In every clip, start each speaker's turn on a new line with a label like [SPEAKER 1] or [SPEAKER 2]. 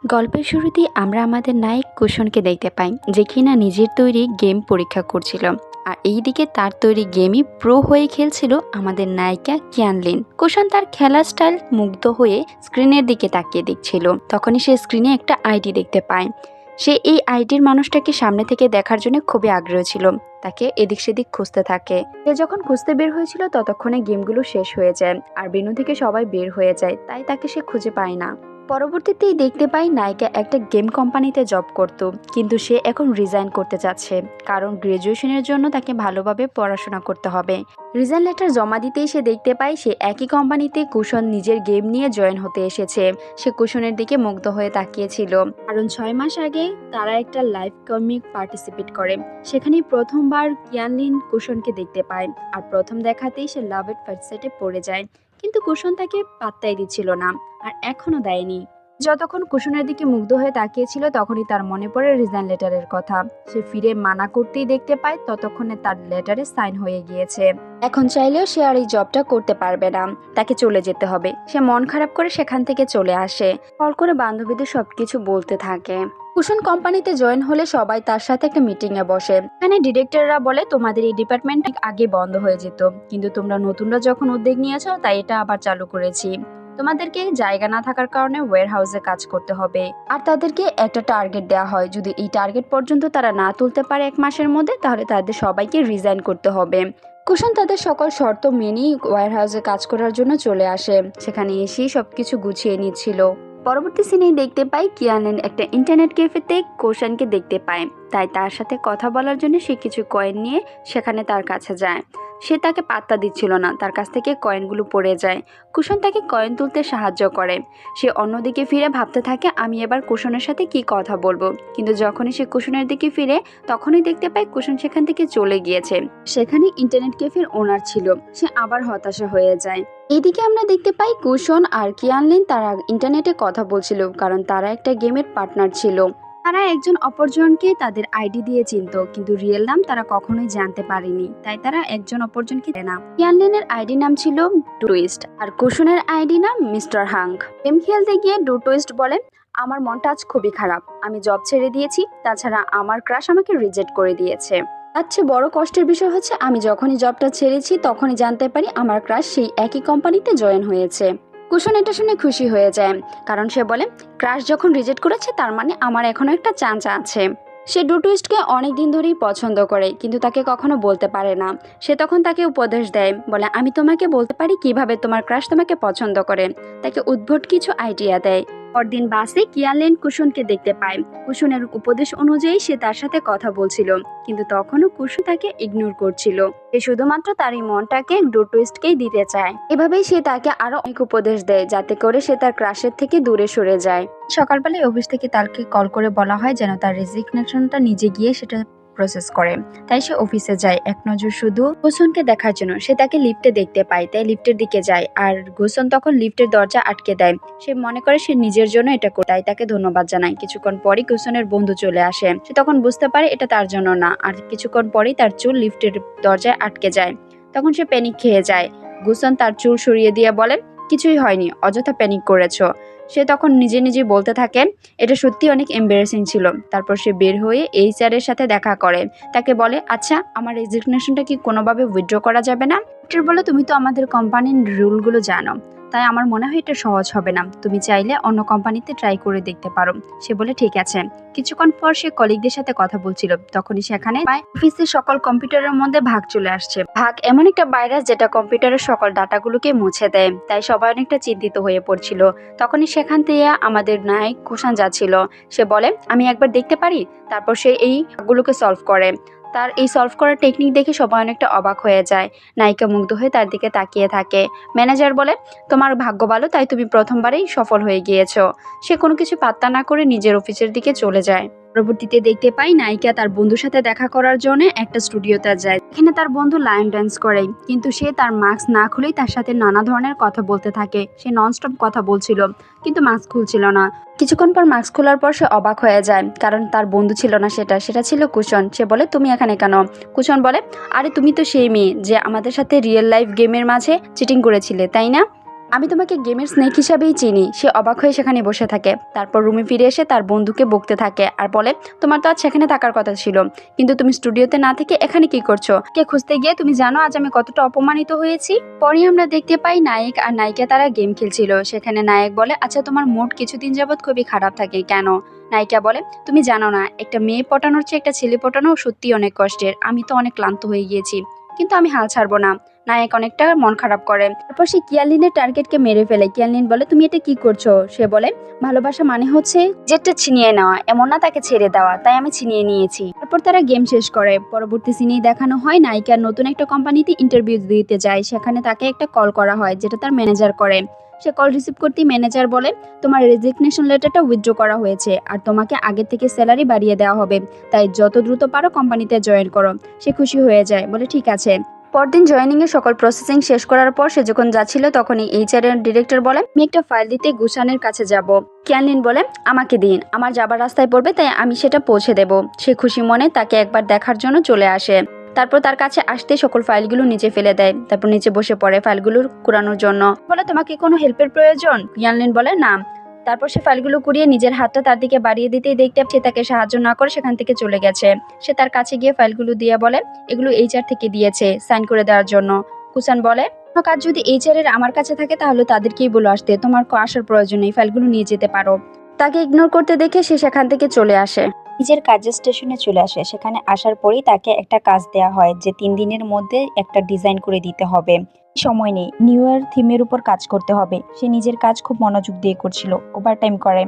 [SPEAKER 1] গল্পের শুরুতেই আমরা আমাদের নায়ক কুশনকে দেখতে পাই, যে কিনা নিজের তৈরি গেম পরীক্ষা করছিল। আর এইদিকে তার তৈরি গেমই প্রো হয়ে খেলছিল আমাদের নায়িকা কিয়ানলিন। কুশন তার খেলার স্টাইল মুগ্ধ হয়ে স্ক্রিনের দিকে তাকিয়ে দেখছিল। তখনই সে স্ক্রিনে একটা আইডি দেখতে পায়। সে এই আইডির মানুষটাকে সামনে থেকে দেখার জন্য খুবই আগ্রহ ছিল। তাকে এদিক সেদিক খুঁজতে থাকে। সে যখন খুঁজতে বের হয়েছিল ততক্ষণে গেমগুলো শেষ হয়ে যায় আর বেনু থেকে সবাই বের হয়ে যায়, তাই তাকে সে খুঁজে পায় না। পরবর্তীতেই দেখতে পাই নায়িকা একটা গেম কোম্পানিতে জব করত, কিন্তু সে এখন রিজাইন করতে যাচ্ছে, কারণ গ্রাজুয়েশনের জন্য তাকে ভালোভাবে পড়াশোনা করতে হবে। রিজাইন লেটার জমা দিতেই সে দেখতে পায় সে একই কোম্পানিতে কুশন নিজের গেম নিয়ে জয়েন হতে এসেছে। সে কুশনের দিকে মুগ্ধ হয়ে তাকিয়েছিল, কারণ 6 মাস আগে তারা একটা লাইভ কমিক পার্টিসিপেট করে। সেখানেই প্রথমবার কিয়ানলিন কুশনকে দেখতে পায়, আর প্রথম দেখাতেই সে লাভ এট ফার্স্ট সাইটে পড়ে যায়। কিন্তু কুশন তাকে পাত্তাই দিচ্ছিল না, আর এখনো দেয়নি। যতক্ষণ কুশনের দিকে মুগ্ধ হয়ে তাকিয়েছিল তখনই তার মনে পড়ে রিজাইন লেটারের কথা। সে ফিরে মানা করতেই দেখতে পায় ততক্ষণে তার লেটারে সাইন হয়ে গিয়েছে। এখন চাইলেও সে আর এই জবটা করতে পারবে না, তাকে চলে যেতে হবে। সে মন খারাপ করে সেখান থেকে চলে আসে। কল করে বান্ধবীদের সবকিছু বলতে থাকে। কুশন কোম্পানিতে জয়েন হলে সবাই তার সাথে একটা মিটিং এ বসে। এখানে ডিরেক্টররা বলে তোমাদের এই ডিপার্টমেন্ট আগে বন্ধ হয়ে যেত, কিন্তু তোমরা নতুনরা যখন উদ্যোগ নিয়েছো তাই এটা আবার চালু করেছি। তোমাদেরকে জায়গা না থাকার কারণে ওয়্যার হাউসে কাজ করতে হবে, আর তাদেরকে একটা টার্গেট দেওয়া হয়। যদি এই টার্গেট পর্যন্ত তারা না তুলতে পারে 1 মাসের মধ্যে, তাহলে তাদের সবাইকে রিজাইন করতে হবে। কুশন তাদের সকল শর্ত মেনেই ওয়্যার হাউসে কাজ করার জন্য চলে আসে। সেখানে এসেই সবকিছু গুছিয়ে নিচ্ছিল। পরবর্তী সিনেই দেখতে পাই কিয়ানলিন একটা ইন্টারনেট ক্যাফেতে কুশনকে দেখতে পায়, তাই তার সাথে কথা বলার জন্য সে কিছু কয়েন নিয়ে সেখানে তার কাছে যায়। সে তাকে পাত্তা দিচ্ছিল না, তার কাছ থেকে কয়েনগুলো পড়ে যায়। কুশন তাকে কয়েন তুলতে সাহায্য করে। সে অন্যদিকে ফিরে ভাবতে থাকে আমি এবার কুশনের সাথে কি কথা বলবো, কিন্তু যখনই সে কুশনের দিকে ফিরে তখনই দেখতে পায় কুশন সেখান থেকে চলে গিয়েছে। সেখানে ইন্টারনেট ক্যাফের ওনার ছিল। সে আবার হতাশা হয়ে যায়। এইদিকে আমরা দেখতে পাই কুশন আর কিয়ানলিন তারা ইন্টারনেটে কথা বলছিল, কারণ তারা একটা গেমের পার্টনার ছিল। তারা একজন অপরজনকে তাদের আইডি দিয়ে চিনত, কিন্তু রিয়েল নাম তারা কখনোই জানতে পারেনি, তাই তারা একজন অপরজনকে চেনে না। কিয়ানলিনের আইডি নাম ছিল টুইস্ট, আর কুশনের আইডি নাম মিস্টার হাঙ্ক। গেম খেলতে গিয়ে টুইস্ট বলে আমার মনটা আজ খুবই খারাপ, আমি জব ছেড়ে দিয়েছি, তাছাড়া আমার ক্রাশ আমাকে রিজেক্ট করে দিয়েছে। তার চেয়ে বড় কষ্টের বিষয় হচ্ছে আমি যখনই জবটা ছেড়েছি তখনই জানতে পারি আমার ক্রাশ সেই একই কোম্পানিতে জয়েন হয়েছে। কুশন এটা শুনে খুশি হয়ে যায়, কারণ সে বলে ক্রাশ যখন রিজেক্ট করেছে তার মানে আমার এখনো একটা চান্স আছে। সে টুইস্টকে অনেক দিন ধরেই পছন্দ করে, কিন্তু তাকে কখনো বলতে পারে না। সে তখন তাকে উপদেশ দেয়, বলে আমি তোমাকে বলতে পারি কিভাবে তোমার ক্রাশ তোমাকে পছন্দ করে। তাকে উদ্ভট কিছু আইডিয়া দেয়। পরদিন বাসে কিয়ানলিন কুশনকে দেখতে পায়। কুশনের উপদেশ অনুযায়ী সে তার সাথে কথা বলছিল, কিন্তু তখনও কুশন তাকে ইগনোর করছিল। সে শুধুমাত্র তার এই মনটাকে টুইস্টকেই দিতে চায়। এভাবেই সে তাকে আরো অনেক উপদেশ দেয়, যাতে করে সে তার ক্রাশের থেকে দূরে সরে যায়। সকালবেলায় অফিস থেকে তাকে কল করে বলা হয় যেন তার রেজিগনেশনটা নিজে গিয়ে সেটা প্রসেস করে। তাই সে অফিসে যায় এক নজর শুধু কুশনকে দেখার জন্য। সে তাকে লিফটে দেখতে পায়, তাই লিফটের দিকে যায়, আর কুশন তখন লিফটের দরজা আটকে দেয়। সে মনে করে সে নিজের জন্য এটা করে, তাই তাকে ধন্যবাদ জানায়। কিছুক্ষণ পরই কুশনের বন্ধু চলে আসে। সে তখন বুঝতে পারে এটা তার জন্য না, আর কিছুক্ষণ পরেই তার চুল লিফটের দরজায় আটকে যায়। তখন সে প্যানিক খেয়ে যায়। কুশন তার চুল সরিয়ে দিয়ে বলে কিছুই হয়নি, অযথা প্যানিক করেছো। সে তখন নিজে নিজে বলতে থাকে এটা সত্যি অনেক এম্বারেসিং ছিল। তারপর সে বের হয়ে এইচআর এর সাথে দেখা করে। তাকে বলে আচ্ছা আমার রেজিগনেশনটা কি কোনোভাবে উইথড্র করা যাবে না? ডক্টর বলে তুমি তো আমাদের কোম্পানির রুলগুলো জানো, তাই আমার মনে হয় এটা সহজ হবে না, তুমি চাইলে অন্য কোম্পানিতে ট্রাই করে দেখতে পারো। সে বলে ঠিক আছে। কিছুক্ষণ পর সে কলিগদের সাথে কথা বলছিল, তখনই সেখানে অফিসের সকল কম্পিউটারের মধ্যে ভাগ চলে আসছে। ভাগ এমন একটা ভাইরাস যেটা কম্পিউটারের সকল ডাটাগুলোকে মুছে দেয়, তাই সবাই অনেকটা চিন্তিত হয়ে পড়ছিল। তখনই সেখান থেকে আমাদের নায়ক কুশন যাচ্ছিল। সে বলে আমি একবার দেখতে পারি। তারপর সে এই ভাগগুলোকে সলভ করে। তার এই সলভ করার টেকনিক দেখে সবাই অনেকটা অবাক হয়ে যায়। নায়িকা মুগ্ধ হয়ে তার দিকে তাকিয়ে থাকে। ম্যানেজার বলে তোমার ভাগ্য ভালো, তাই তুমি প্রথমবারেই সফল হয়ে গিয়েছো। সে কোনো কিছু পাত্তা না করে নিজের অফিসের দিকে চলে যায়। পরবর্তীতে দেখতে পাই নায়িকা তার বন্ধুর সাথে দেখা করার জন্য একটা স্টুডিওতে যায়। এখানে তার বন্ধু লায়ন ডান্স করে, কিন্তু সে তার মাস্ক না খুলেই তার সাথে নানা ধরনের কথা বলতে থাকে। সে ননস্টপ কথা বলছিল, কিন্তু মাস্ক খুলছিল না। কিছুক্ষণ পর মাস্ক খোলার পর সে অবাক হয়ে যায়, কারণ তার বন্ধু ছিল না, সেটা ছিল কুশন। সে বলে তুমি এখানে কেন? কুশন বলে আরে তুমি তো সেই মেয়ে যে আমাদের সাথে রিয়েল লাইফ গেমের মাঝে চিটিং করেছিলে, তাই না? আমি তোমাকে গেমের স্নেক হিসাবেই চিনি। সে অবাক হয়ে সেখানে বসে থাকে। তারপর রুমে ফিরে এসে তার বন্ধুকে বকতে থাকে আর বলে, তোমার তো আজ সেখানে থাকার কথা ছিল, কিন্তু তুমি স্টুডিওতে না থেকে এখানে কি করছো? কে খুঁজতে গিয়ে তুমি জানো আজ আমি কতটা অপমানিত হয়েছি? পরে আমরা দেখতে পাই নায়ক আর নায়িকা তারা গেম খেলছিল। সেখানে নায়ক বলে, আচ্ছা তোমার মুড কিছুদিন যাবৎ খুবই খারাপ থাকে কেন? নায়িকা বলে, তুমি জানো না, একটা মেয়ে পটানোর চেয়ে একটা ছেলে পটানো সত্যি অনেক কষ্টের। আমি তো অনেক ক্লান্ত হয়ে গিয়েছি, কিন্তু আমি হাল ছাড়বো না। নায়ক অনেকটা মন খারাপ করে। তারপর সে কিয়ানলিনের টার্গেটকে মেরে ফেলে। কিয়ানলিন বলে, তুমি এটা কি করছো? সে বলে, ভালোবাসা মানে হচ্ছে যেটা ছিনিয়ে নেওয়া, এমন না তাকে ছেড়ে দেওয়া, তাই আমি ছিনিয়ে নিয়েছি। তারপর তারা গেম শেষ করে। পরবর্তী সিনেই দেখানো হয় নায়িকা নতুন একটা কোম্পানিতে ইন্টারভিউ দিতে যায়। সেখানে তাকে একটা কল করা হয়, যেটা তার ম্যানেজার করে। সে কল রিসিভ করতেই ম্যানেজার বলে, তোমার রেজিগনেশন লেটারটা উইথড্র করা হয়েছে আর তোমাকে আগের থেকে স্যালারি বাড়িয়ে দেওয়া হবে, তাই যত দ্রুত পারো কোম্পানিতে জয়েন করো। সে খুশি হয়ে যায়, বলে ঠিক আছে। পরদিন জয়েনিং এর সকল প্রসেসিং শেষ করার পর সে যখন যাচ্ছিল, তখনই এইচআর এর ডিরেক্টর বলে, আমি একটা ফাইল দিতে গুসানের কাছে যাব। কিয়ানলিন বলে, আমাকে দিন, আমার যাবার রাস্তায় পড়বে, তাই আমি সেটা পৌঁছে দেব। সে খুশি মনে তাকে একবার দেখার জন্য চলে আসে। তারপর তার কাছে আসতে সকল ফাইলগুলো নিচে ফেলে দেয়। তারপর নিচে বসে পড়ে ফাইলগুলো কুড়ানোর জন্য। বলে, তোমাকে কোনো হেল্পের প্রয়োজন? কিয়ানলিন বলে, না। তারপর সে ফাইলগুলো কুড়িয়ে নিজের হাতটা তার দিকে বাড়িয়ে দিতেই দেখতে সে তাকে সাহায্য না করে সেখান থেকে চলে গেছে। সে তার কাছে গিয়ে ফাইলগুলো দিয়ে বলে, এগুলো এইচআর থেকে দিয়েছে সাইন করে দেওয়ার জন্য। কুসান বলে, কোনো কাজ যদি এইচআর এর আমার কাছে থাকে তাহলে তাদেরকেই বলে আসতে, তোমার আসার প্রয়োজন নেই, ফাইলগুলো নিয়ে যেতে পারো। তাকে ইগনোর করতে দেখে সে সেখান থেকে চলে আসে। নিজের কাজের স্টেশনে চলে আসে। সেখানে আসার পরেই তাকে একটা কাজ দেওয়া হয় যে 3 দিনের মধ্যে একটা ডিজাইন করে দিতে হবে। সময় নেই, নিউ ইয়ার থিমের উপর কাজ করতে হবে। সে নিজের কাজ খুব মনোযোগ দিয়ে করছিল, ওভারটাইম করে।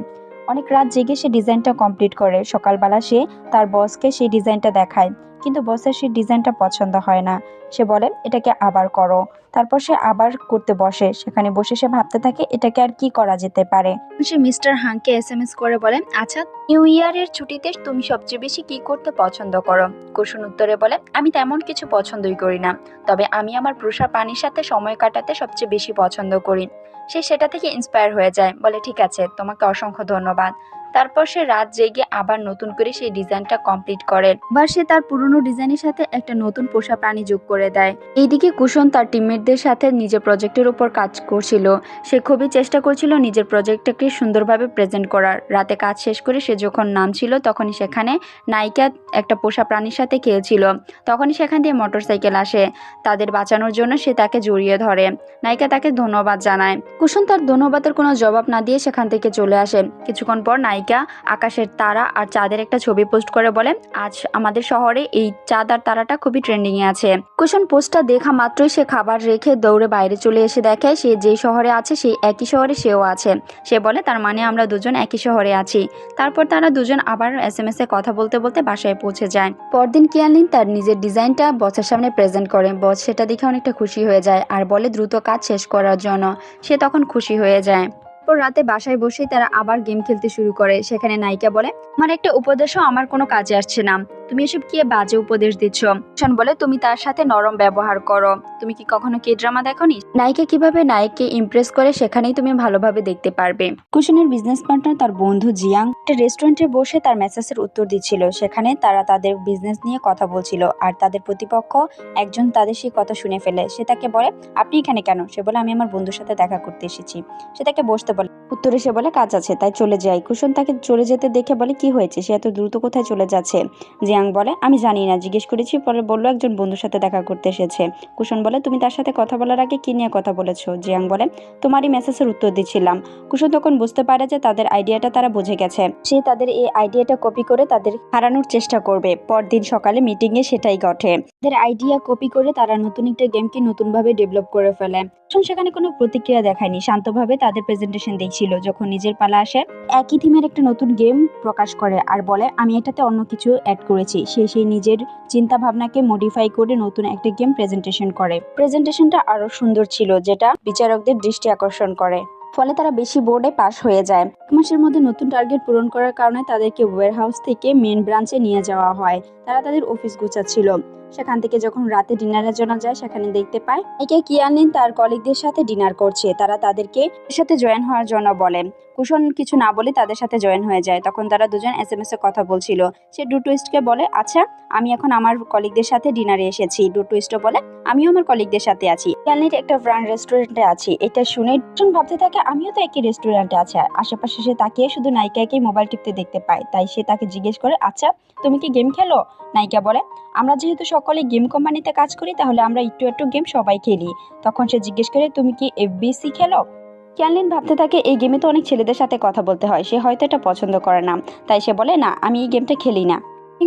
[SPEAKER 1] অনেক রাত জেগে সে ডিজাইনটা কমপ্লিট করে। সকালবেলা সে তার বসকে সেই ডিজাইনটা দেখায়, কিন্তু বসের সেই ডিজাইনটা পছন্দ হয় না। সে বলে, এটাকে আবার করো। তারপর সে আবার করতে বসে। সেখানে বসে সে ভাবতে থাকে এটাকে আর কি করা যেতে পারে। সে মিস্টার হাংকে এসএমএস করে বলে, আচ্ছা নিউ ইয়ারের ছুটিতে তুমি সবচেয়ে বেশি কি করতে পছন্দ করো? কুসুন উত্তরে বলে, আমি তেমন কিছু পছন্দই করি না, তবে আমি আমার পোষা প্রাণীর সাথে সময় কাটাতে সবচেয়ে বেশি পছন্দ করি। সে সেটা থেকে ইন্সপায়ার হয়ে যায়, বলে ঠিক আছে, তোমাকে অসংখ্য ধন্যবাদ। তারপর সে রাত জেগে আবার নতুন করে সেই ডিজাইনটা কমপ্লিট করে। এবার সে তার পুরনো ডিজাইনের সাথে একটা নতুন পোষা প্রাণী যোগ করে দেয়। এইদিকে কুসুম তার টিমমেটদের সাথে নিজের প্রজেক্টের উপর কাজ করছিল। সে খুবই চেষ্টা করছিল নিজের প্রজেক্টটাকে সুন্দরভাবে প্রেজেন্ট করার। রাতে কাজ শেষ করে সে যখন নামছিল, তখনই সেখানে নায়িকা একটা পোষা প্রাণীর সাথে খেলছিল। তখনই সেখান দিয়ে মোটরসাইকেল আসে। তাদের বাঁচানোর জন্য সে তাকে জড়িয়ে ধরে। নায়িকা তাকে ধন্যবাদ জানায়। কুসুম তার ধন্যবাদের কোনো জবাব না দিয়ে সেখান থেকে চলে আসে। কিছুক্ষণ পর নায়িকা আকাশের তারা আর চাঁদের একটা ছবি পোস্ট করে বলে, আজ আমাদের শহরে এই চাঁদ আর তারাটা খুবই ট্রেন্ডিং এ আছে। কুসুম পোস্টটা দেখা মাত্রই সে খাবার রেখে দৌড়ে বাইরে চলে এসে দেখে সে যেই শহরে আছে সেই একই শহরে সেও আছে। সে বলে, তার মানে আমরা দুজন একই শহরে আছি। তারপর তারা দুজন আবার এসএমএস এ কথা বলতে বলতে বাসায় পৌঁছে যায়। পরদিন কিয়ানলিন তার নিজের ডিজাইনটা বসের সামনে প্রেজেন্ট করে। বস সেটা দেখে অনেকটা খুশি হয়ে যায় আর বলে দ্রুত কাজ শেষ করার জন্য। সে তখন খুশি হয়ে যায়। তারপর রাতে বাসায় বসেই তারা আবার গেম খেলতে শুরু করে। সেখানে নায়িকা বলে, আমার একটা উপদেশও আমার কোনো কাজে আসছে না, তুমি এসব কি বাজে উপদেশ দিচ্ছ? কুষাণ বলে, তুমি তার সাথে নরম ব্যবহার করো। তুমি কি কখনো কে ড্রামা দেখোনি? নায়িকা কিভাবে নায়ককে ইমপ্রেস করে সেখানেই তুমি ভালোভাবে দেখতে পারবে। কুষাণের বিজনেস পার্টনার তার বন্ধু জিয়াং একটা রেস্টুরেন্টে বসে তার মেসেজের উত্তর দিচ্ছিল। সেখানে তারা তাদের বিজনেস নিয়ে কথা বলছিল আর তাদের প্রতিপক্ষ একজন তাদের সেই কথা শুনে ফেলে। সে তাকে বলে, আপনি এখানে কেন? সে বলে, আমি আমার বন্ধুর সাথে দেখা করতে এসেছি। সে তাকে বসতে বলে। উত্তরে সে বলে, কাজ আছে তাই চলে যাই। কুষাণ তাকে চলে যেতে দেখে বলে, কি হয়েছে? সে এত দ্রুত কোথায় চলে যাচ্ছে? জিয়াং বলে, আমি জানি না, জিজ্ঞেস করেছি, পরে বললো একজন বন্ধুর সাথে দেখা করতে এসেছে। কুষাণ বলে, তুমি তার সাথে কথা বলার আগে কি নিয়ে কথা বলেছো? জিয়াং বলে, তোমারই মেসেজের উত্তর দিচ্ছিলাম। কুষাণ তখন বুঝতে পারে যে তাদের আইডিয়াটা তারা বুঝে গেছে। সে তাদের এই আইডিয়াটা কপি করে তাদের হারানোর চেষ্টা করবে। পরদিন সকালে মিটিং এ সেটাই ঘটে। তাদের আইডিয়া কপি করে তারা নতুন একটা গেমকে নতুনভাবে ডেভেলপ করে ফেলে। সেখানে কোনো প্রতিক্রিয়া দেখায়নি, শান্তভাবে তাদের প্রেজেন্টেশন দেখছিল। যখন নিজের পালা আসে, একই থিমের একটা নতুন গেম প্রকাশ করে আর বলে, আমি এটাতে অন্য কিছু অ্যাড করেছি। সে সেই নিজের চিন্তা ভাবনাকে মডিফাই করে নতুন একটা গেম প্রেজেন্টেশন করে। প্রেজেন্টেশনটা আরো সুন্দর ছিল, যেটা বিচারকদের দৃষ্টি আকর্ষণ করে। ফলে তারা বেশি বোর্ডে পাস হয়ে যায়। 1 মাসের মধ্যে নতুন টার্গেট পূরণ করার কারণে তাদেরকে ওয়্যারহাউস থেকে মেন ব্রাঞ্চে নিয়ে যাওয়া হয়। তারা তাদের অফিস গুছাচ্ছিল। সেখান থেকে যখন রাতে ডিনারের জন্য যায় সেখানে দেখতে পায় একে কিয়ানলিন তার কলিগদের সাথে ডিনার করছে। তারা তাদেরকে এর সাথে জয়েন হওয়ার জন্য বলে। কুশন কিছু না বলে তাদের সাথে জয়েন হয়ে যায়। তখন তারা দুজন SMS এ কথা বলছিল। সে ডুটুইস্টকে বলে, আচ্ছা আমি এখন আমার কলিগদের সাথে ডিনারে এসেছি। ডুটুইস্টও বলে, আমিও আমার কলিগদের সাথে আছি। কিয়ানলিন একটা ব্র্যান্ড রেস্টুরেন্টে আছি। এটা শুনে কুশন ভাবতে থাকে আমিও তো একই রেস্টুরেন্টে আছি। আশেপাশে সে তাকিয়ে শুধু নায়িকাকেই মোবাইল টিপতে দেখতে পায়। তাই সে তাকে জিজ্ঞেস করে, আচ্ছা তুমি কি গেম খেলো? নায়িকা বলে, আমরা যেহেতু সকলে গেম কোম্পানিতে কাজ করি তাহলে আমরা একটু একটু গেম সবাই খেলি। তখন সে জিজ্ঞেস করে, তুমি কি FBC খেলো? কিয়ানলিন ভাবতে থাকে এই গেমে তো অনেক ছেলেদের সাথে কথা বলতে হয়, সে হয়তো এটা পছন্দ করে না। তাই সে বলে, না আমি এই গেমটা খেলি না।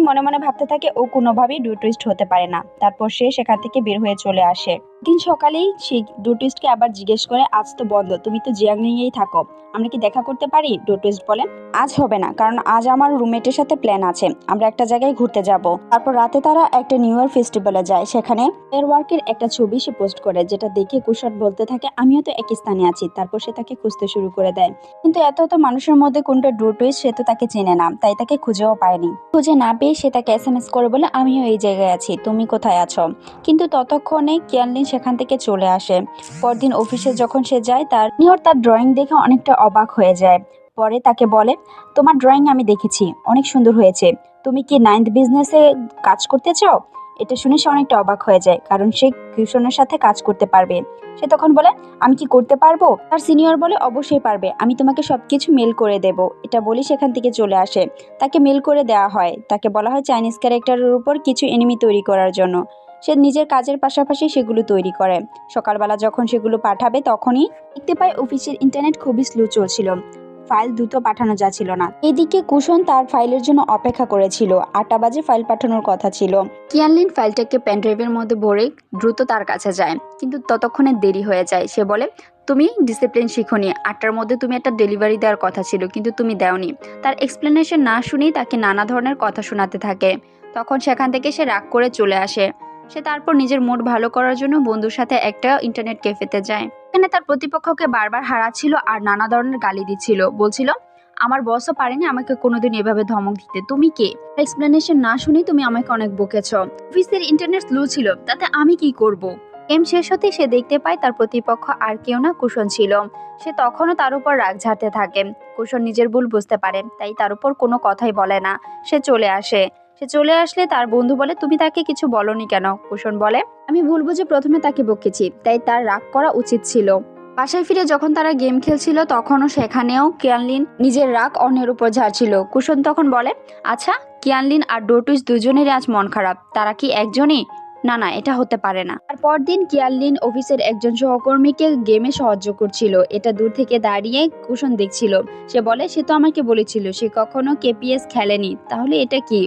[SPEAKER 1] মনে মনে ভাবতে থাকে ও কোনোভাবেই ডুটুইস্ট হতে পারে না। তারপর সে সেখান থেকে বের হয়ে চলে আসে। দিন সকালেই সে ডুটুইস্টকে আবার জিজ্ঞেস করে, আজ তো বন্ধ, তুমি তো জিয়াংলিংয়েই থাকো, আমরা কি দেখা করতে পারি? ডুটুইস্ট বলে, আজ হবে না, কারণ আজ আমার রুমমেটের সাথে প্ল্যান আছে, আমরা একটা জায়গায় ঘুরতে যাব। তারপর রাতে তারা একটা নিউ ইয়ার ফেস্টিভ্যালে যায়। সেখানে এর ওয়ার্কের একটা ছবি সে পোস্ট করে, যেটা দেখে কুশন বলতে থাকে আমিও তো একই স্থানে আছি। তারপর সে তাকে খুঁজতে শুরু করে দেয়, কিন্তু এত মানুষের মধ্যে কোনটা ডুটুইস্ট সে তো তাকে চেনে না, তাই তাকে খুঁজেও পায়নি। খুঁজে না পেয়ে সে তাকে SMS করে বলে, আমিও এই জায়গায় আছি, তুমি কোথায় আছো? কিন্তু ততক্ষণে কিয়ানলিন সেখান থেকে চলে আসে। পরদিন অফিসে যখন সে যায় তার নিয়র তার ড্রয়িং দেখে অনেকটা অবাক হয়ে যায়। পরে তাকে বলে, তোমার ড্রয়িং আমি দেখেছি, অনেক সুন্দর হয়েছে, তুমি কি 9th বিজনেসে কাজ করতে চাও? এটা শুনে সে অনেকটা অবাক হয়ে যায়, কারণ সে কিউশনের সাথে কাজ করতে পারবে। সে তখন বলে, আমি কি করতে পারবো? তার সিনিয়র বলে, অবশ্যই পারবে, আমি তোমাকে সবকিছু মেল করে দেব। এটা বলি সেখান থেকে চলে আসে। তাকে মেল করে দেওয়া হয়। তাকে বলা হয় চাইনিজ ক্যারেক্টারের উপর কিছু এনিমি তৈরি করার জন্য। সে নিজের কাজের পাশাপাশি সেগুলো তৈরি করে। সকালবেলা যখন সেগুলো পাঠাবে তখনই দেখতে পায় অফিসের ইন্টারনেট খুবই স্লো চলছিল, ফাইল দ্রুত পাঠানো যাচ্ছিল না। এদিকে কুশন তার ফাইলের জন্য অপেক্ষা করেছিল। 8টা বাজে ফাইল পাঠানোর কথা ছিল। কিয়ানলিন ফাইলটাকে পেনড্রাইভের মধ্যে ভরে দ্রুত তার কাছে যায়, কিন্তু ততক্ষণে দেরি হয়ে যায়। সে বলে, তুমি ডিসিপ্লিন শিখোনি, 8টার মধ্যে তুমি একটা ডেলিভারি দেওয়ার কথা ছিল কিন্তু তুমি দেওনি। তার এক্সপ্লেনেশন না শুনেই তাকে নানা ধরনের কথা শোনাতে থাকে। তখন সেখান থেকে সে রাগ করে চলে আসে। সে তারপর নিজের মুড ভালো করার জন্য বন্ধুর সাথে একটা ইন্টারনেট ক্যাফেতে যায়। এখানে তার প্রতিপক্ষকে বারবার হারাচ্ছিল আর নানা ধরনের গালি দিচ্ছিল। বলছিল, আমার বসও পারেনি আমাকে কোনোদিন এভাবে ধমক দিতে, তুমি কে? এক্সপ্লেনেশন না শুনেই তুমি আমাকে অনেক বকেছ। অফিসের ইন্টারনেট স্লো ছিল, তাতে আমি কি করব? গেম শেষ হতেই সে দেখতে পায় তার প্রতিপক্ষ আর কেউ না, কুশন ছিল। সে তখনও তার উপর রাগ ঝাড়তে থাকে। কুশন নিজের ভুল বুঝতে পারে, তাই তার উপর কোনো কথাই বলে না। সে চলে আসে। সে চলে আসলে তার বন্ধু বলে, তুমি তাকে কিছু বলনি কেন? কুশন বলে, আমি ভুল বুঝে প্রথমে তাকে বকেছি, তাই তার রাগ করা উচিত ছিল। বাসায় ফিরে যখন তারা গেম খেলছিল তখনও সেখানেও কিয়ানলিন নিজের রাগ অন্যের উপর ঝাড়ছিল। কুশন তখন বলে, আচ্ছা কিয়ানলিন আর ডোটুইস দুজনেরই আজ মন খারাপ, তারা কি একজনই? না না, এটা হতে পারে না। আর পরদিন কিয়ানলিন অফিসের একজন সহকর্মীকে গেমে সাহায্য করছিল। এটা দূর থেকে দাঁড়িয়ে কুশন দেখছিল। সে বলে, সে তো আমাকে বলেছিল সে কখনো KPS খেলেনি, তাহলে এটা কি?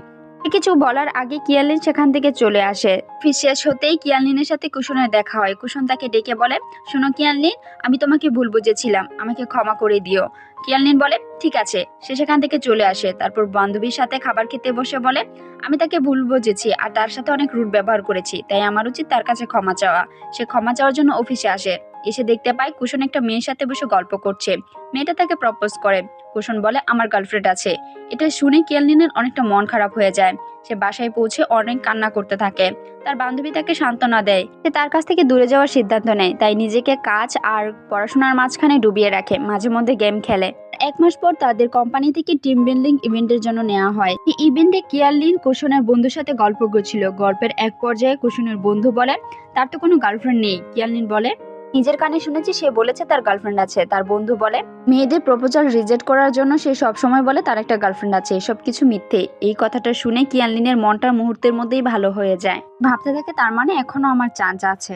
[SPEAKER 1] কিছু বলার আগে কিয়ানলিন সেখান থেকে চলে আসে। অফিস শেষ হতেই কিয়ানলিনের সাথে কুশনের দেখা হয়। কুশন তাকে ডেকে বলে, শোনো কিয়ানলিন, আমি তোমাকে ভুল বুঝেছিলাম, আমাকে ক্ষমা করে দিও। কিয়ানলিন বলে, ঠিক আছে। সে সেখান থেকে চলে আসে। তারপর বান্ধবীর সাথে খাবার খেতে বসে বলে, আমি তাকে ভুল বুঝেছি আর তার সাথে অনেক রুড ব্যবহার করেছি, তাই আমার উচিত তার কাছে ক্ষমা চাওয়া। সে ক্ষমা চাওয়ার জন্য অফিসে আসে। এসে দেখতে পায় কুশন একটা মেয়ের সাথে বসে গল্প করছে। মেয়েটা তাকে প্রপোজ করে। কুশন বলে, আমার গার্লফ্রেন্ড আছে। এটা শুনে কিয়ানলিনের অনেকটা মন খারাপ হয়ে যায়। সে বাসায় পৌঁছে অনেক কান্না করতে থাকে। তার বান্ধবী তাকে সান্ত্বনা দেয়। সে তার কাছ থেকে দূরে যাওয়ার সিদ্ধান্ত নেয়, তাই নিজেকে কাজ আর পড়াশোনার মাঝখানে ডুবিয়ে রাখে, মাঝে মধ্যে গেম খেলে। 1 মাস পর তাদের কোম্পানি থেকে টিম বিল্ডিং ইভেন্টের জন্য নেওয়া হয়। এই ইভেন্টে কিয়ানলিন কুশনের বন্ধুর সাথে গল্প করছিল। গল্পের এক পর্যায়ে কুশনের বন্ধু বলে, তার তো কোনো গার্লফ্রেন্ড নেই। কিয়ানলিন বলে, নিজের কানে শুনেছি সে বলেছে তার গার্লফ্রেন্ড আছে। তার বন্ধু বলে, মেয়েদের প্রপোজাল রিজেক্ট করার জন্য সে সবসময় বলে তার একটা গার্লফ্রেন্ড আছে, এসব কিছু মিথ্যে। এই কথাটা শুনে কিয়ানলিনের মনটা মুহূর্তের মধ্যেই ভালো হয়ে যায়। ভাবতে থাকে তার মানে এখনো আমার চান্স আছে।